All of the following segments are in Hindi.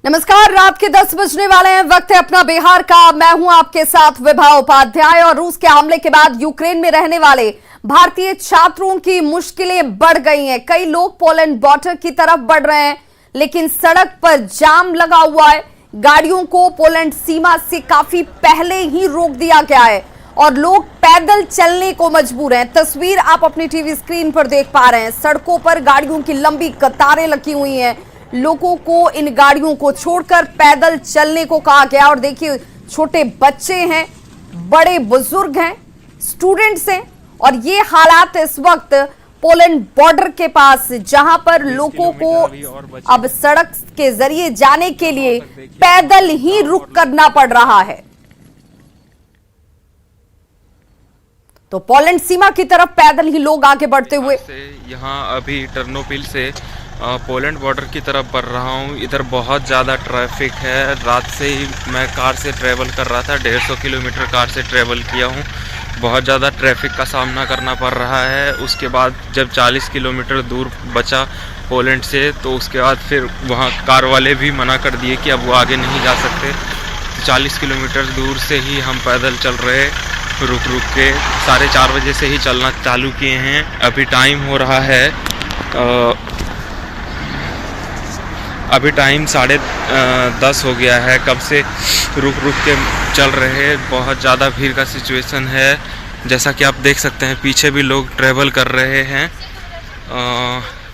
नमस्कार, रात के 10 बजने वाले हैं। वक्त है अपना बिहार का। मैं हूं आपके साथ विभा उपाध्याय। और रूस के हमले के बाद यूक्रेन में रहने वाले भारतीय छात्रों की मुश्किलें बढ़ गई हैं। कई लोग पोलैंड बॉर्डर की तरफ बढ़ रहे हैं, लेकिन सड़क पर जाम लगा हुआ है। गाड़ियों को पोलैंड सीमा से काफी पहले ही रोक दिया गया है और लोग पैदल चलने को मजबूर हैं। तस्वीर आप अपनी टीवी स्क्रीन पर देख पा रहे हैं। सड़कों पर गाड़ियों की लंबी कतारें लगी हुई हैं। लोगों को इन गाड़ियों को छोड़कर पैदल चलने को कहा गया। और देखिए, छोटे बच्चे हैं, बड़े बुजुर्ग हैं, स्टूडेंट्स हैं। और ये हालात इस वक्त पोलैंड बॉर्डर के पास, जहां पर लोगों को अब सड़क के जरिए जाने के लिए पैदल ही रुख करना पड़ रहा है। तो पोलैंड सीमा की तरफ पैदल ही लोग आगे बढ़ते हुए यहाँ अभी टर्नोपिल से पोलैंड बॉर्डर की तरफ बढ़ रहा हूँ। इधर बहुत ज़्यादा ट्रैफिक है। रात से ही मैं कार से ट्रैवल कर रहा था, 150 किलोमीटर कार से ट्रैवल किया हूँ। बहुत ज़्यादा ट्रैफिक का सामना करना पड़ रहा है। उसके बाद जब 40 किलोमीटर दूर बचा पोलैंड से, तो उसके बाद फिर वहाँ कार वाले भी मना कर दिए कि अब वो आगे नहीं जा सकते। 40 किलोमीटर दूर से ही हम पैदल चल रहे, रुक रुक के 4:30 बजे से ही चलना चालू किए हैं। अभी टाइम हो रहा है अभी टाइम 10:30 हो गया है। कब से रुक रुक के चल रहे हैं। बहुत ज़्यादा भीड़ का सिचुएशन है। जैसा कि आप देख सकते हैं, पीछे भी लोग ट्रैवल कर रहे हैं,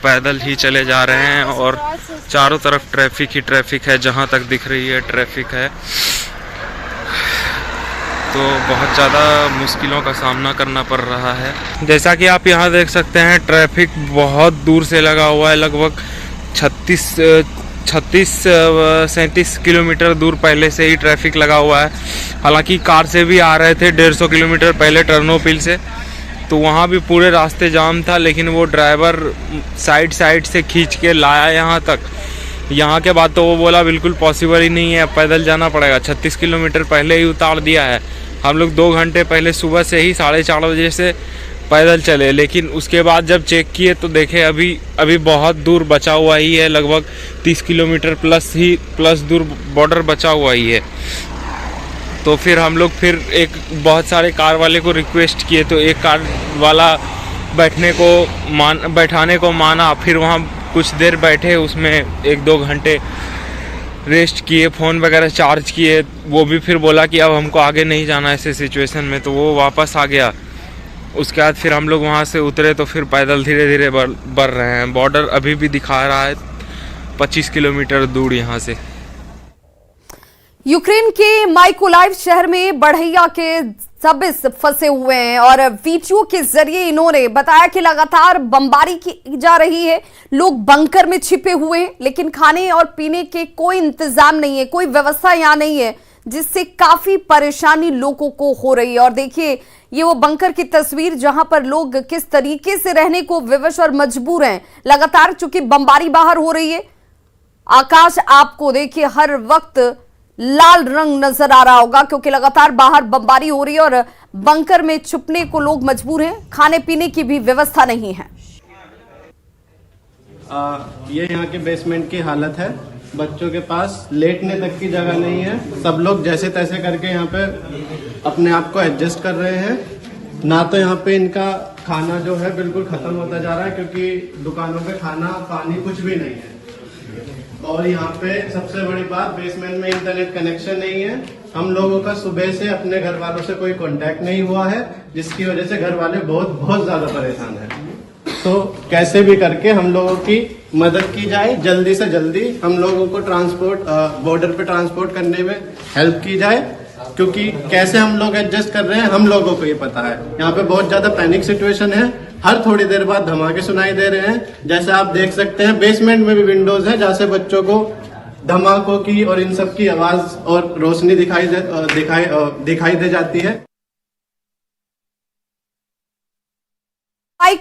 पैदल ही चले जा रहे हैं। और चारों तरफ ट्रैफिक ही ट्रैफिक है, जहाँ तक दिख रही है ट्रैफिक है। तो बहुत ज़्यादा मुश्किलों का सामना करना पड़ रहा है। जैसा कि आप यहाँ देख सकते हैं, ट्रैफिक बहुत दूर से लगा हुआ है। लगभग 36-37 किलोमीटर दूर पहले से ही ट्रैफिक लगा हुआ है। हालांकि कार से भी आ रहे थे 150 किलोमीटर पहले टर्नोपिल से, तो वहाँ भी पूरे रास्ते जाम था। लेकिन वो ड्राइवर साइड से खींच के लाया यहाँ तक। यहाँ के बाद तो वो बोला बिल्कुल पॉसिबल ही नहीं है, पैदल जाना पड़ेगा। 36 किलोमीटर पहले ही उतार दिया है। हम लोग 2 घंटे पहले सुबह से ही 4:30 बजे से पैदल चले। लेकिन उसके बाद जब चेक किए तो देखे अभी बहुत दूर बचा हुआ ही है। लगभग 30 किलोमीटर प्लस दूर बॉर्डर बचा हुआ ही है। तो फिर हम लोग बहुत सारे कार वाले को रिक्वेस्ट किए, तो एक कार वाला बैठाने को माना। फिर वहाँ कुछ देर बैठे, उसमें 1-2 घंटे रेस्ट किए, फ़ोन वगैरह चार्ज किए। वो भी फिर बोला कि अब हमको आगे नहीं जाना ऐसे सिचुएशन में, तो वो वापस आ गया। उसके बाद फिर हम लोग वहाँ से उतरे, तो फिर पैदल धीरे धीरे बढ़ रहे हैं। बॉर्डर अभी भी दिखा रहा है 25 किलोमीटर दूर यहाँ से। यूक्रेन के माइकोलाइव शहर में बढ़ैया के सबिस फंसे हुए हैं और वीडियो के जरिए इन्होंने बताया कि लगातार बमबारी की जा रही है। लोग बंकर में छिपे हुए हैं, लेकिन खाने और पीने के कोई इंतजाम नहीं है, कोई व्यवस्था यहाँ नहीं है, जिससे काफी परेशानी लोगों को हो रही है। और देखिए, ये वो बंकर की तस्वीर जहां पर लोग किस तरीके से रहने को विवश और मजबूर हैं। लगातार चूंकि बमबारी बाहर हो रही है, आकाश आपको देखिए हर वक्त लाल रंग नजर आ रहा होगा, क्योंकि लगातार बाहर बमबारी हो रही है और बंकर में छुपने को लोग मजबूर हैं। खाने पीने की भी व्यवस्था नहीं है। ये यहाँ के बेसमेंट की हालत है। बच्चों के पास लेटने तक की जगह नहीं है। सब लोग जैसे तैसे करके यहाँ पे अपने आप को एडजस्ट कर रहे हैं। ना तो यहाँ पे इनका खाना जो है बिल्कुल खत्म होता जा रहा है, क्योंकि दुकानों पे खाना पानी कुछ भी नहीं है। और यहाँ पे सबसे बड़ी बात, बेसमेंट में इंटरनेट कनेक्शन नहीं है। हम लोगों का सुबह से अपने घर वालों से कोई कांटेक्ट नहीं हुआ है, जिसकी वजह से घर वाले बहुत ज्यादा परेशान हैं। तो कैसे भी करके हम लोगों की मदद की जाए, जल्दी से जल्दी हम लोगों को बॉर्डर पे ट्रांसपोर्ट करने में हेल्प की जाए, क्योंकि कैसे हम लोग एडजस्ट कर रहे हैं हम लोगों को ये पता है। यहाँ पे बहुत ज्यादा पैनिक सिचुएशन है। हर थोड़ी देर बाद धमाके सुनाई दे रहे हैं। जैसे आप देख सकते हैं, बेसमेंट में भी विंडोज है, जहाँ से बच्चों को धमाकों की और इन सब की आवाज और रोशनी दिखाई दे जाती है।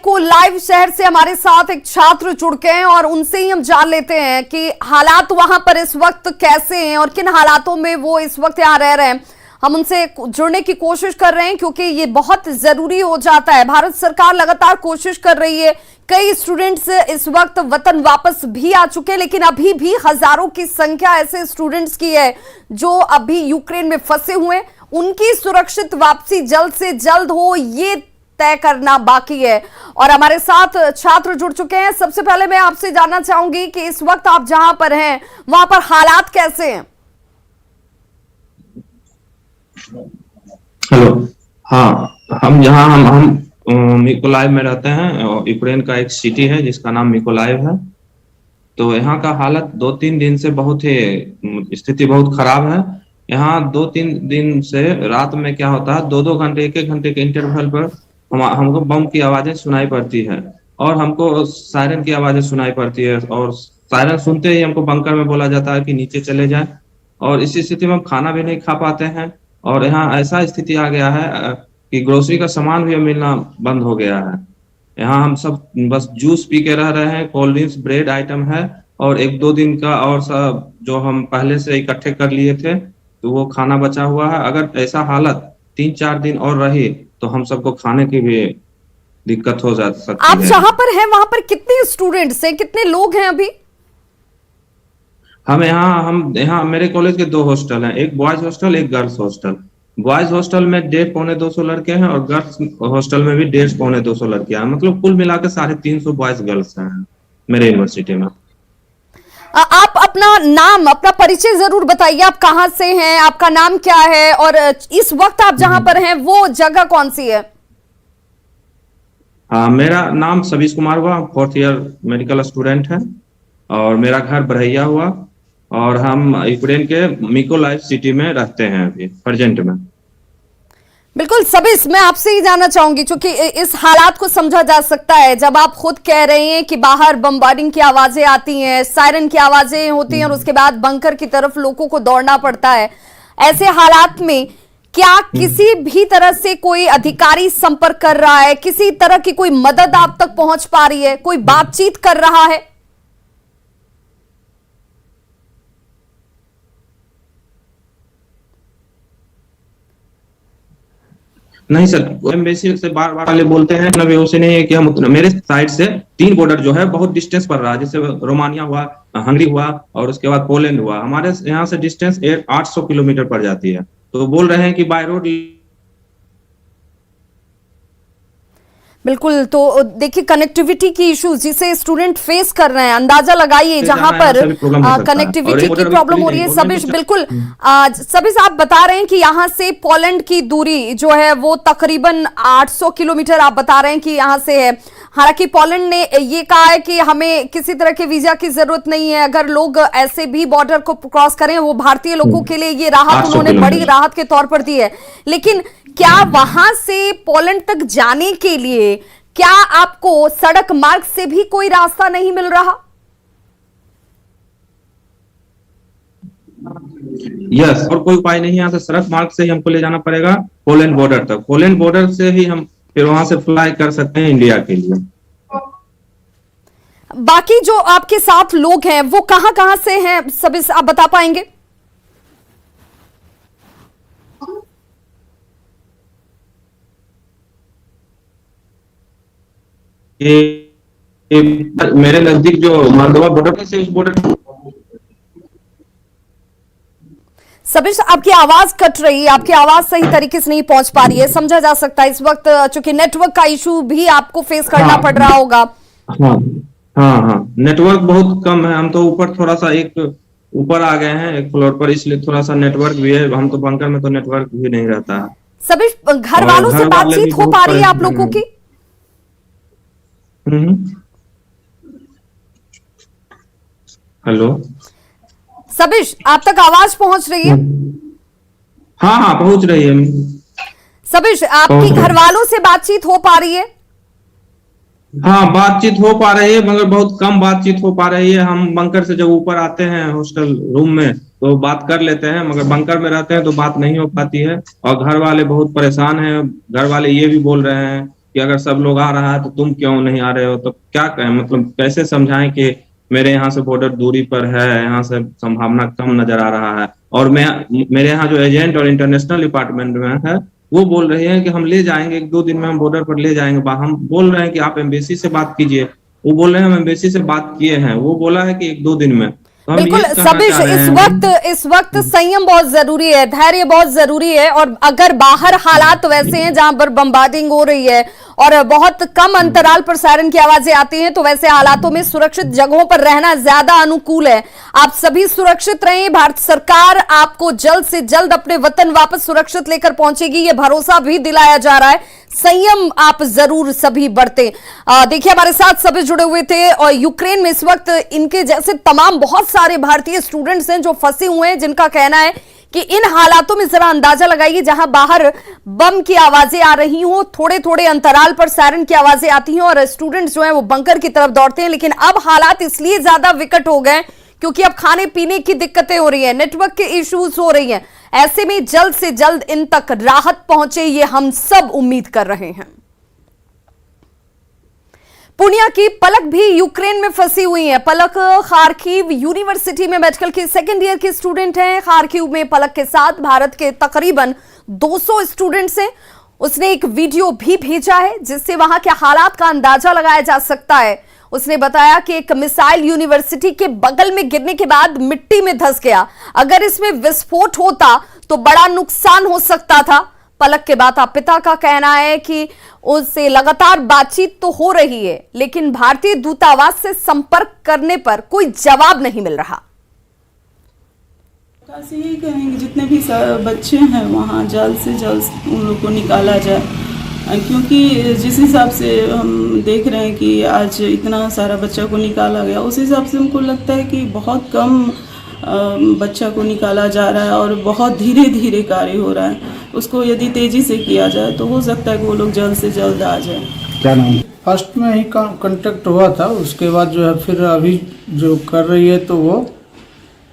को लाइव शहर से हमारे साथ एक छात्र जुड़ गए हैं और उनसे ही हम जान लेते हैं कि हालात वहां पर इस वक्त कैसे हैं और किन हालातों में वो इस वक्त यहाँ रह रहे हैं। हम उनसे जुड़ने की कोशिश कर रहे हैं क्योंकि ये बहुत जरूरी हो जाता है। भारत सरकार लगातार कोशिश कर रही है, कई स्टूडेंट्स इस वक्त वतन वापस भी आ चुके हैं, लेकिन अभी भी हजारों की संख्या ऐसे स्टूडेंट्स की है जो अभी यूक्रेन में फंसे हुए हैं। उनकी सुरक्षित वापसी जल्द से जल्द हो, ये तय करना बाकी है। और हमारे साथ छात्र जुड़ चुके हैं। सबसे पहले मैं आपसे जानना चाहूंगी कि इस वक्त आप जहां पर हैं वहां पर हालात कैसे हैं? हेलो। हाँ, हम मिकोलाइव में रहते हैं। यूक्रेन का एक सिटी है जिसका नाम मिकोलाइव है। तो यहाँ का हालत 2-3 दिन से बहुत ही स्थिति बहुत खराब है। यहाँ 2-3 दिन से रात में क्या होता है, 2-2 घंटे 1-1 घंटे के इंटरवल पर हमको बम की आवाजें सुनाई पड़ती है और हमको सायरन की आवाजें सुनाई पड़ती है। और सायरन सुनते ही हमको बंकर में बोला जाता है कि नीचे चले जाएं। और इसी स्थिति में हम खाना भी नहीं खा पाते हैं। और यहाँ ऐसा स्थिति आ गया है कि ग्रोसरी का सामान भी मिलना बंद हो गया है। यहाँ हम सब बस जूस पी के रह रहे हैं, कोल्ड ड्रिंक्स, ब्रेड आइटम है और 1-2 दिन का और सब जो हम पहले से इकट्ठे कर लिए थे तो वो खाना बचा हुआ है। अगर ऐसा हालत 3-4 दिन और रही तो हम सबको खाने की भी दिक्कत हो जा सकती है। आप जहां पर हैं वहां पर कितने स्टूडेंट्स हैं, कितने लोग हैं अभी? हम यहाँ मेरे कॉलेज के 2 हॉस्टल हैं, एक बॉयज हॉस्टल एक गर्ल्स हॉस्टल। बॉयज हॉस्टल में 150-200 लड़के हैं और गर्ल्स हॉस्टल में भी 150-200 लड़के हैं। मतलब कुल मिलाकर 350 बॉयज गर्ल्स हैं मेरे यूनिवर्सिटी में। आप अपना नाम, अपना परिचय जरूर बताइए। आप कहां से हैं, आपका नाम क्या है और इस वक्त आप जहां पर हैं वो जगह कौन सी है? हाँ, मेरा नाम सबीश कुमार हुआ, 4th ईयर मेडिकल स्टूडेंट है और मेरा घर बरहैया हुआ और हम यूक्रेन के मिकोलाइव सिटी में रहते हैं अभी प्रेजेंट में। बिल्कुल सबीश, मैं आपसे ही जानना चाहूंगी क्योंकि इस हालात को समझा जा सकता है जब आप खुद कह रहे हैं कि बाहर बमबार्डिंग की आवाजें आती हैं, सायरन की आवाजें होती हैं और उसके बाद बंकर की तरफ लोगों को दौड़ना पड़ता है। ऐसे हालात में क्या किसी भी तरह से कोई अधिकारी संपर्क कर रहा है, किसी तरह की कोई मदद आप तक पहुंच पा रही है, कोई बातचीत कर रहा है? नहीं सर, एम्बेसी से बार बार वाले बोलते हैं ना, वैसे नहीं है कि हम उतना। मेरे साइड से 3 बॉर्डर जो है बहुत डिस्टेंस पड़ रहा है, जैसे रोमानिया हुआ, हंगरी हुआ और उसके बाद पोलैंड हुआ। हमारे यहाँ से डिस्टेंस 800 किलोमीटर पड़ जाती है। तो बोल रहे हैं कि बाय रोड। बिल्कुल, तो देखिए कनेक्टिविटी की इश्यूज जिसे स्टूडेंट फेस कर रहे हैं, अंदाजा लगाइए जहां पर कनेक्टिविटी की प्रॉब्लम हो रही है। सबीश, बिल्कुल सबीश, आप बता रहे हैं कि यहां से पोलैंड की दूरी जो है वो तकरीबन 800 किलोमीटर आप बता रहे हैं कि यहां से है। हालांकि पोलैंड ने ये कहा है कि हमें किसी तरह के वीजा की जरूरत नहीं है, अगर लोग ऐसे भी बॉर्डर को क्रॉस करें, वो भारतीय लोगों के लिए ये राहत उन्होंने बड़ी राहत के तौर पर दी है। लेकिन क्या वहां से पोलैंड तक जाने के लिए क्या आपको सड़क मार्ग से भी कोई रास्ता नहीं मिल रहा? यस, और कोई उपाय नहीं है। यहाँ से सड़क मार्ग से ही हमको ले जाना पड़ेगा पोलैंड बॉर्डर तक। पोलैंड बॉर्डर से ही हम फिर वहां से फ्लाई कर सकते हैं इंडिया के लिए। बाकी जो आपके साथ लोग हैं वो कहां से हैं, सभी आप बता पाएंगे? मेरे नजदीक जो मोल्दोवा बॉर्डर से उस बॉर्डर। सबीश, आपकी आवाज कट रही है, आपकी आवाज सही तरीके से नहीं पहुंच पा रही है। समझा जा सकता है इस वक्त चूंकि नेटवर्क का इशू भी आपको फेस करना पड़ रहा होगा। हाँ, नेटवर्क बहुत कम है। हम तो ऊपर थोड़ा सा ऊपर आ गए हैं एक फ्लोर पर, इसलिए थोड़ा सा नेटवर्क भी है। हम तो बंकर में तो नेटवर्क भी नहीं रहता है। सबीश, घर वालों से बातचीत हो पा रही है आप लोगों की? हेलो सबीश, आप तक आवाज पहुंच रही है? हाँ, पहुंच रही है। सबीश, आपकी घर वालों से बातचीत हो पा रही है? हाँ, बातचीत हो पा रही है मगर बहुत कम बातचीत हो पा रही है। हम बंकर से जब ऊपर आते हैं हॉस्टल रूम में तो बात कर लेते हैं, मगर बंकर में रहते हैं तो बात नहीं हो पाती है। और घर वाले बहुत परेशान हैं। घर वाले ये भी बोल रहे हैं कि अगर सब लोग आ रहा है तो तुम क्यों नहीं आ रहे हो। तो क्या कहें, मतलब कैसे समझाएं कि मेरे यहाँ से बॉर्डर दूरी पर है, यहाँ से संभावना कम नजर आ रहा है। और मेरे यहाँ जो एजेंट और इंटरनेशनल डिपार्टमेंट में है, वो बोल रहे हैं कि हम ले जाएंगे, 1-2 दिन में हम बॉर्डर पर ले जाएंगे। हम बोल रहे हैं कि आप एम्बेसी से बात कीजिए, वो बोल रहे हैं हम एम्बेसी से बात किए हैं, वो बोला है कि 1-2 दिन में। तो हम बिल्कुल ये कहना सभी चाह रहे इस वक्त संयम बहुत जरूरी है, धैर्य बहुत जरूरी है। और अगर बाहर हालात वैसे हैं जहां पर बमबार्डिंग हो रही है और बहुत कम अंतराल पर सायरन की आवाजें आती हैं, तो वैसे हालातों में सुरक्षित जगहों पर रहना ज्यादा अनुकूल है। आप सभी सुरक्षित रहें, भारत सरकार आपको जल्द से जल्द अपने वतन वापस सुरक्षित लेकर पहुंचेगी, ये भरोसा भी दिलाया जा रहा है। संयम आप जरूर सभी बरते। देखिए हमारे साथ सभी जुड़े हुए थे और यूक्रेन में इस वक्त इनके जैसे तमाम बहुत सारे भारतीय स्टूडेंट्स हैं जो फंसे हुए हैं, जिनका कहना है कि इन हालातों में जरा अंदाजा लगाइए, जहां बाहर बम की आवाजें आ रही हो, थोड़े थोड़े अंतराल पर सायरन की आवाजें आती हैं और स्टूडेंट्स जो हैं वो बंकर की तरफ दौड़ते हैं। लेकिन अब हालात इसलिए ज्यादा विकट हो गए क्योंकि अब खाने पीने की दिक्कतें हो रही हैं, नेटवर्क के इश्यूज हो रही हैं। ऐसे में जल्द से जल्द इन तक राहत पहुंचे, ये हम सब उम्मीद कर रहे हैं। पूर्णिया की पलक भी यूक्रेन में फंसी हुई है। पलक खार्किव यूनिवर्सिटी में मेडिकल की सेकेंड ईयर की स्टूडेंट है। खार्किव में पलक के साथ भारत के तकरीबन 200 स्टूडेंट्स हैं। उसने एक वीडियो भी भेजा है जिससे वहां के हालात का अंदाजा लगाया जा सकता है। उसने बताया कि एक मिसाइल यूनिवर्सिटी के बगल में गिरने के बाद मिट्टी में धंस गया। अगर इसमें विस्फोट होता तो बड़ा नुकसान हो सकता था। पलक के माता पिता का कहना है कि उससे लगातार बातचीत तो हो रही है, लेकिन भारतीय दूतावास से संपर्क करने पर कोई जवाब नहीं मिल रहा। यही कहेंगे जितने भी बच्चे हैं वहाँ जल्द से जल्द उन लोग को निकाला जाए, क्योंकि जिस हिसाब से हम देख रहे हैं कि आज इतना सारा बच्चा को निकाला गया, उस हिसाब से हमको लगता है कि बहुत कम बच्चा को निकाला जा रहा है और बहुत धीरे धीरे कार्य हो रहा है। उसको यदि तेज़ी से किया जाए तो हो सकता है कि वो लोग जल्द से जल्द आ जाए। क्या नाम? फर्स्ट में ही कांटेक्ट हुआ था, उसके बाद जो है फिर अभी जो कर रही है तो वो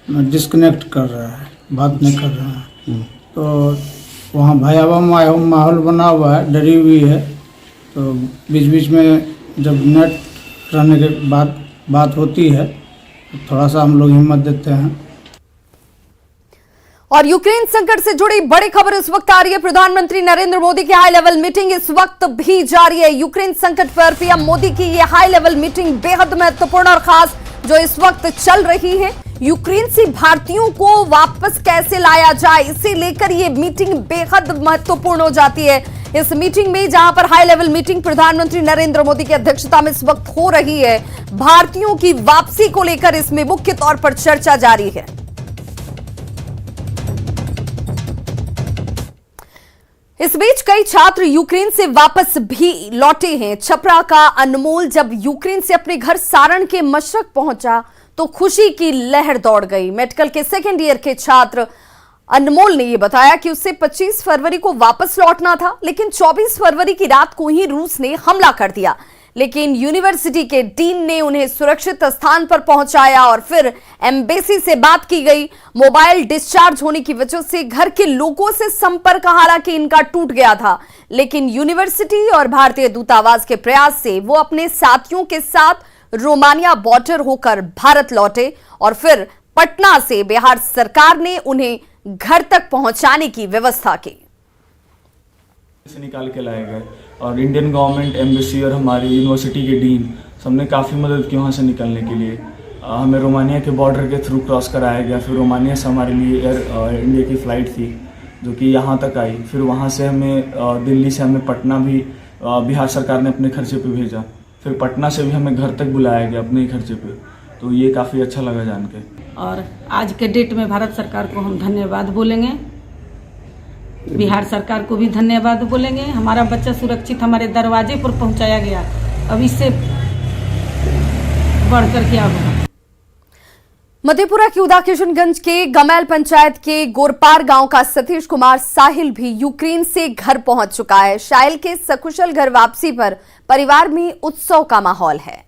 डिस्कनेक्ट कर रहा है, बात नहीं कर रहा है। तो वहाँ भयावह माहौल बना हुआ है, डरी हुई है। तो बीच बीच में जब नेट रहने के बाद बात होती है तो थोड़ा सा हम लोग हिम्मत देते हैं। और यूक्रेन संकट से जुड़ी बड़ी खबर इस वक्त आ रही है। प्रधानमंत्री नरेंद्र मोदी की हाई लेवल मीटिंग इस वक्त भी जारी है। यूक्रेन संकट पर पीएम मोदी की यह हाई लेवल मीटिंग बेहद महत्वपूर्ण और खास जो इस वक्त चल रही है। यूक्रेन से भारतीयों को वापस कैसे लाया जाए, इसे लेकर यह मीटिंग बेहद महत्वपूर्ण हो जाती है। इस मीटिंग में जहां पर हाई लेवल मीटिंग प्रधानमंत्री नरेंद्र मोदी की अध्यक्षता में इस वक्त हो रही है, भारतीयों की वापसी को लेकर इसमें मुख्य तौर पर चर्चा जारी है। इस बीच कई छात्र यूक्रेन से वापस भी लौटे हैं। छपरा का अनमोल जब यूक्रेन से अपने घर सारण के मशरक पहुंचा तो खुशी की लहर दौड़ गई। मेडिकल के सेकेंड ईयर के छात्र अनमोल ने यह बताया कि उससे 25 फरवरी को वापस लौटना था, लेकिन 24 फरवरी की रात को ही रूस ने हमला कर दिया। लेकिन यूनिवर्सिटी के डीन ने उन्हें सुरक्षित स्थान पर पहुंचाया और फिर एम्बेसी से बात की गई। मोबाइल डिस्चार्ज होने की वजह से घर के लोगों से संपर्क हालांकि इनका टूट गया था, लेकिन यूनिवर्सिटी और भारतीय दूतावास के प्रयास से वो अपने साथियों के साथ रोमानिया बॉर्डर होकर भारत लौटे और फिर पटना से बिहार सरकार ने उन्हें घर तक पहुंचाने की व्यवस्था की। से निकाल के लाए गए और इंडियन गवर्नमेंट, एम्बेसी और हमारी यूनिवर्सिटी के डीन सबने काफ़ी मदद की वहाँ से निकलने के लिए। हमें रोमानिया के बॉर्डर के थ्रू क्रॉस कराया गया। फिर रोमानिया से हमारे लिए एयर इंडिया की फ़्लाइट थी जो कि यहाँ तक आई। फिर वहाँ से हमें दिल्ली से हमें पटना भी बिहार सरकार ने अपने खर्चे पे भेजा। फिर पटना से भी हमें घर तक बुलाया गया अपने ही खर्चे पे। तो ये काफ़ी अच्छा लगा जान के। और आज के डेट में भारत सरकार को हम धन्यवाद बोलेंगे, बिहार सरकार को भी धन्यवाद बोलेंगे। हमारा बच्चा सुरक्षित हमारे दरवाजे पर पहुंचाया गया, अब इससे बढ़कर क्या होगा। मधेपुरा की उदाकिशनगंज के गमैल पंचायत के गोरपार गांव का सतीश कुमार साहिल भी यूक्रेन से घर पहुंच चुका है। साहिल के सकुशल घर वापसी पर परिवार में उत्सव का माहौल है।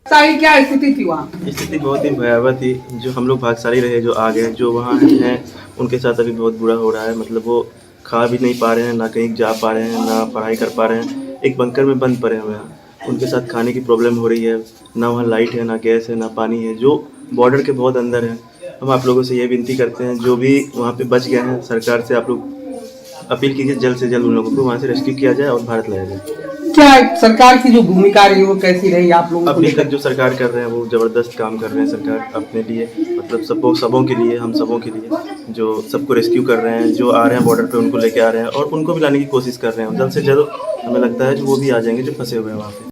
साहिल, क्या स्थिति थी वहाँ? स्थिति बहुत ही भयावह थी। जो हम लोग भाग्यशाली रहे जो आ गए, जो वहाँ हैं उनके साथ अभी बहुत बुरा हो रहा है। मतलब वो खा भी नहीं पा रहे हैं, ना कहीं जा पा रहे हैं, ना पढ़ाई कर पा रहे हैं, एक बंकर में बंद पड़े हुए हैं। उनके साथ खाने की प्रॉब्लम हो रही है, ना वहाँ लाइट है, ना गैस है, ना पानी है, जो बॉर्डर के बहुत अंदर है। हम आप लोगों से ये विनती करते हैं, जो भी वहाँ पे बच गए हैं, सरकार से आप लोग अपील कीजिए जल्द से जल्द उन लोगों को वहाँ से रेस्क्यू किया जाए और भारत लाया जाए। क्या सरकार की जो भूमिका रही वो कैसी रही आप लोगों को? अभी तक जो सरकार कर रहे हैं वो जबरदस्त काम कर रहे हैं सरकार अपने लिए, मतलब सबों के लिए, हम सबों के लिए, जो सबको रेस्क्यू कर रहे हैं, जो आ रहे हैं बॉर्डर पे उनको लेके आ रहे हैं और उनको भी लाने की कोशिश कर रहे हैं। जल्द से जल्द हमें लगता है कि वो भी आ जाएंगे जो फंसे हुए हैं वहाँ पे।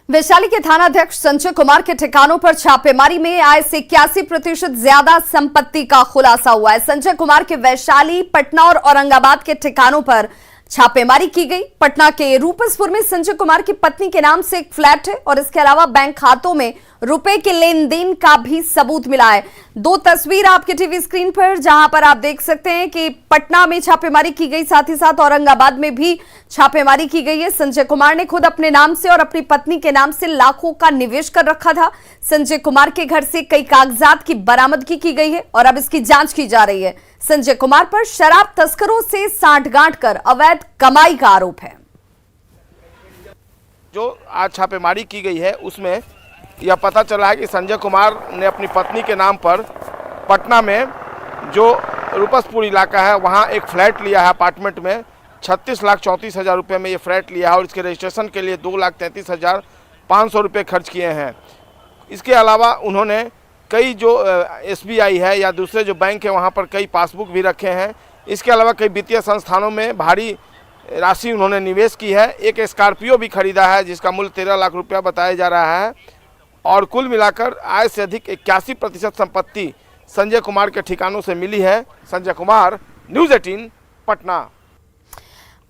वैशाली के थानाध्यक्ष संजय कुमार के ठिकानों पर छापेमारी में आय से 81% ज्यादा संपत्ति का खुलासा हुआ है। संजय कुमार के वैशाली, पटना और औरंगाबाद के ठिकानों पर छापेमारी की गई। पटना के रूपसपुर में संजय कुमार की पत्नी के नाम से एक फ्लैट है और इसके अलावा बैंक खातों में रुपए के लेन देन का भी सबूत मिला है। दो तस्वीर आपके टीवी स्क्रीन पर, जहां पर आप देख सकते हैं कि पटना में छापेमारी की गई, साथ ही साथ औरंगाबाद में भी छापेमारी की गई है। संजय कुमार ने खुद अपने नाम से और अपनी पत्नी के नाम से लाखों का निवेश कर रखा था। संजय कुमार के घर से कई कागजात की बरामदगी की गई है और अब इसकी जांच की जा रही है। संजय कुमार पर शराब तस्करों से सांठगांठ कर अवैध कमाई का आरोप है। जो आज छापेमारी की गई है उसमें यह पता चला है कि संजय कुमार ने अपनी पत्नी के नाम पर पटना में जो रूपसपुर इलाका है वहां एक फ्लैट लिया है अपार्टमेंट में। 36,34,000 रुपये में ये फ्लैट लिया है और इसके रजिस्ट्रेशन के लिए 2,33,500 रुपये खर्च किए हैं। इसके अलावा उन्होंने कई जो SBI है या दूसरे जो बैंक है वहाँ पर कई पासबुक भी रखे हैं। इसके अलावा कई वित्तीय संस्थानों में भारी राशि उन्होंने निवेश की है। एक स्कॉर्पियो भी खरीदा है जिसका मूल्य 13 लाख रुपया बताया जा रहा है और कुल मिलाकर आय से अधिक 81% संपत्ति संजय कुमार के ठिकानों से मिली है। संजय कुमार, न्यूज़ 18 पटना।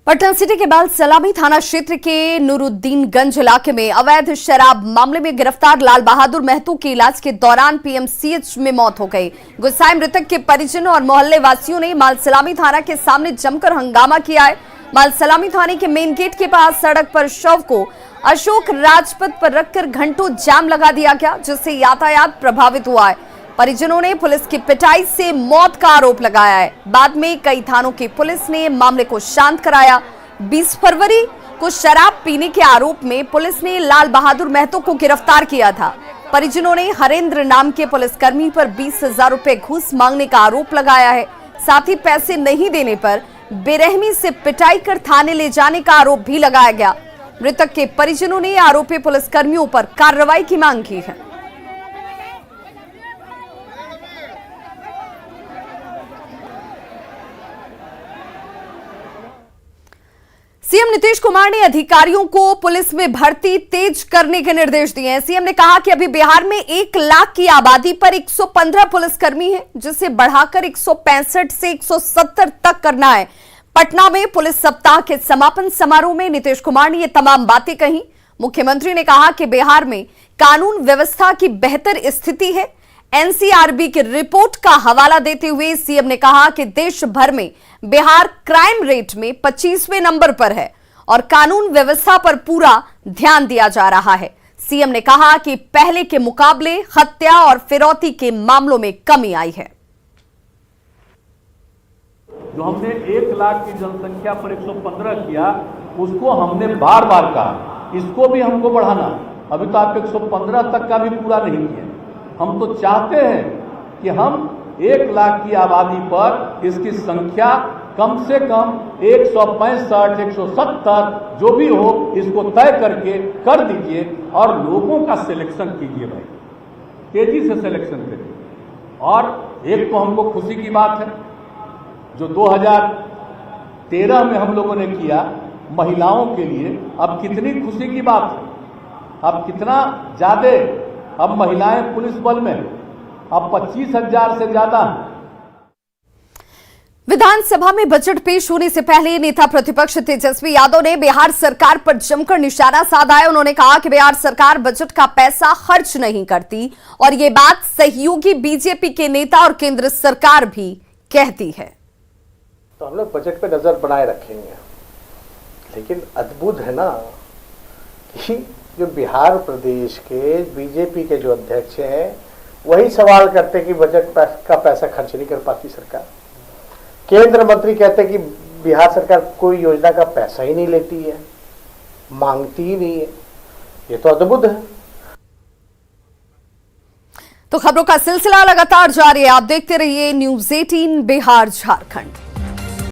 पटना सिटी के बाद सलामी थाना क्षेत्र के नूरुद्दीनगंज इलाके में अवैध शराब मामले में गिरफ्तार लाल बहादुर महतो की इलाज के दौरान PMCH में मौत हो गई। गुस्साए मृतक के परिजनों और मोहल्ले वासियों ने मालसलामी थाना के सामने जमकर हंगामा किया है। मालसलामी थाने के मेन गेट के पास सड़क पर शव को अशोक राजपथ पर रखकर घंटों जाम लगा दिया गया, जिससे यातायात प्रभावित हुआ है। परिजनों ने पुलिस की पिटाई से मौत का आरोप लगाया है। बाद में कई थानों की पुलिस ने मामले को शांत कराया। 20 फरवरी को शराब पीने के आरोप में पुलिस ने लाल बहादुर महतो को गिरफ्तार किया था। परिजनों ने हरेंद्र नाम के पुलिसकर्मी पर 20,000 रुपए घूस मांगने का आरोप लगाया है। साथ ही पैसे नहीं देने पर बेरहमी से पिटाई कर थाने ले जाने का आरोप भी लगाया गया। मृतक के परिजनों ने आरोपी पुलिसकर्मियों पर कार्रवाई की मांग की है। सीएम नीतीश कुमार ने अधिकारियों को पुलिस में भर्ती तेज करने के निर्देश दिए हैं। सीएम ने कहा कि अभी बिहार में 1 लाख की आबादी पर 115 पुलिसकर्मी हैं, जिसे बढ़ाकर 165 से 170 तक करना है। पटना में पुलिस सप्ताह के समापन समारोह में नीतीश कुमार ने ये तमाम बातें कही। मुख्यमंत्री ने कहा कि बिहार में कानून व्यवस्था की बेहतर स्थिति है। NCRB की रिपोर्ट का हवाला देते हुए सीएम ने कहा कि देश भर में बिहार क्राइम रेट में 25वें नंबर पर है और कानून व्यवस्था पर पूरा ध्यान दिया जा रहा है। सीएम ने कहा कि पहले के मुकाबले हत्या और फिरौती के मामलों में कमी आई है। जो हमने 1 लाख की जनसंख्या पर 115 किया, उसको हमने बार बार कहा इसको भी हमको बढ़ाना। अभी तो आप 115 तक का भी पूरा नहीं किया। हम तो चाहते हैं कि हम 1 लाख की आबादी पर इसकी संख्या कम से कम 165, 170 जो भी हो इसको तय करके कर दीजिए और लोगों का सिलेक्शन कीजिए भाई, तेजी से सिलेक्शन करिए। और एक तो हमको खुशी की बात है जो 2013 में हम लोगों ने किया महिलाओं के लिए, अब कितनी खुशी की बात है, अब कितना ज्यादा अब महिलाएं पुलिस बल में अब 25,000 से ज्यादा। विधानसभा में बजट पेश होने से पहले नेता प्रतिपक्ष तेजस्वी यादव ने बिहार सरकार पर जमकर निशाना साधा है। उन्होंने कहा कि बिहार सरकार बजट का पैसा खर्च नहीं करती और ये बात सहयोगी बीजेपी के नेता और केंद्र सरकार भी कहती है। तो हम लोग बजट पे नजर बनाए रखेंगे, लेकिन अद्भुत है ना कि जो बिहार प्रदेश के बीजेपी के जो अध्यक्ष हैं वही सवाल करते कि बजट का पैसा खर्च नहीं कर पाती सरकार। केंद्र मंत्री कहते कि बिहार सरकार कोई योजना का पैसा ही नहीं लेती है। मांगती ही नहीं है। ये तो अद्भुत है। तो खबरों का सिलसिला लगातार जारी है। आप देखते रहिए न्यूज़ 18 बिहार झारखंड।